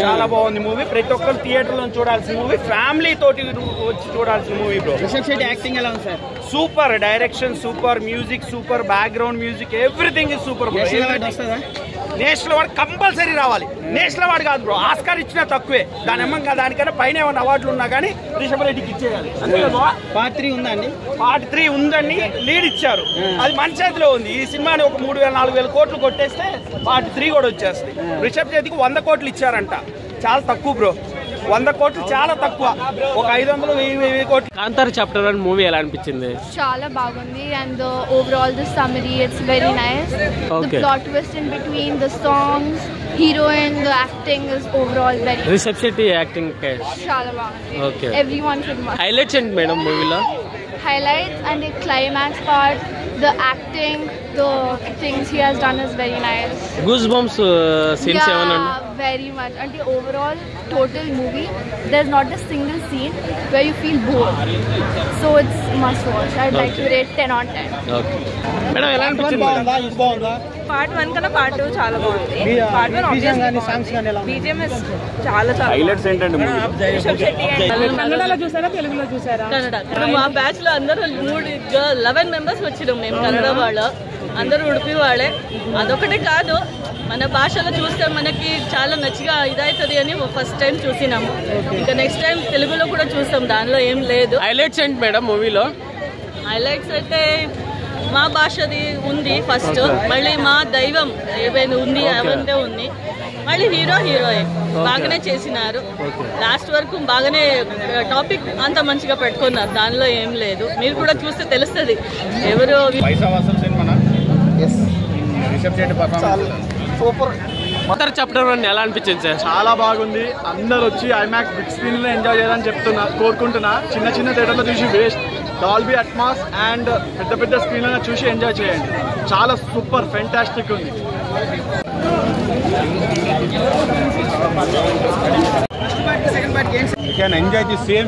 చాలా బాగుంది మూవీ. ప్రతి ఒక్కరు థియేటర్ లో చూడాల్సిన మూవీ, ఫ్యామిలీ తోటి వచ్చి చూడాల్సిన movie bro. Rishab Shetty acting ఎలా ఉంది sir? Super direction, super music, super background music, everything is super. National award compulsory రావాలి. నేషనల్ అవార్డు కాదు బ్రో, ఆస్కార్ ఇచ్చినా తక్కువే. దానికన్నా పైన ఏమైనా అవార్డులు ఉన్నా కానీ రిషబ్ రెడ్డికి ఇచ్చేయాలి. పార్ట్ 3 ఉందా అండి? పార్ట్ 3 ఉందని లీడ్ ఇచ్చారు, అది మన చేతిలో ఉంది. ఈ సినిమాని ఒక 3,000-4,000 కోట్లు కొట్టేస్తే పార్ట్ 3 కూడా వచ్చేస్తుంది. రిషబ్ చేతికి 100 కోట్లు ఇచ్చారంట, చాలా తక్కువ బ్రో. 100 కోట్లు చాలా తక్కువ. ఒక 500-1000 కోట్లు. కాంతార చాప్టర్ 1 మూవీ ఎలా అనిపించింది? చాలా బాగుంది. And overall the summary it's very nice. The plot twist in between the songs, heroine, the acting is overall very. Rishab Shetty acting చాలా బాగుంది. Okay, everyone should watch. Highlights ఏంటి మేడం మూవీలో? Highlights and the climax part, the acting, the things he has done is very nice. Goosebumps scenes Yeah, ఏమన్నా? very much. And the overall total movie, there's not a single scene where you feel bored. So it's must watch. I'd like to rate 10 on 10. Okay madam, ఎలా అనిపించింది? Part 1 కన్నా part 2 చాలా బాగుంది. Part 1 BGM చాలా highlights ఏంటంటే రిషబ్ శెట్టి కన్నడలో చూసారా, తెలుగులో చూసారా? కన్నడ. మా బ్యాచ్ లో అందరూ 11 మెంబర్స్ వచ్చినాం మేము, కన్నడ వాళ్ళు అందరూ ఉడిపి వాళ్ళే. అదొకటే కాదు, మన భాషలో చూస్తే మనకి చాలా నచ్చిగా ఇదవుతుంది అని ఫస్ట్ టైం చూసినాము. ఇంకా నెక్స్ట్ టైం తెలుగులో కూడా చూస్తాం, దానిలో ఏం లేదు. హైలైట్స్ ఏంటి మేడం మూవీలో? హైలైట్స్ అయితే మా భాషది ఉంది ఫస్ట్, మళ్ళీ మా దైవం ఏవైనా ఉంది అవంతే ఉంది, మళ్ళీ హీరోయిన్ బాగానే చేసినారు. లాస్ట్ వరకు బాగానే టాపిక్ అంత మంచిగా పెట్టుకున్నారు, దానిలో ఏం లేదు. మీరు కూడా చూస్తే తెలుస్తుంది ఎవరు. కాంతార చాప్టర్ 1 ఎలా అనిపించింది సార్? చాలా బాగుంది. అందరు వచ్చి ఐమాక్స్ బిగ్ స్క్రీన్ లో ఎంజాయ్ చేయాలని కోరుకుంటున్నా. చిన్న థియేటర్లో చూసి వేస్ట్. డాల్బీ అట్మాస్ అండ్ పెద్ద స్క్రీన్లో చూసి ఎంజాయ్ చేయండి. చాలా సూపర్ ఫెంటాస్టిక్ ఉంది. You can enjoy the same.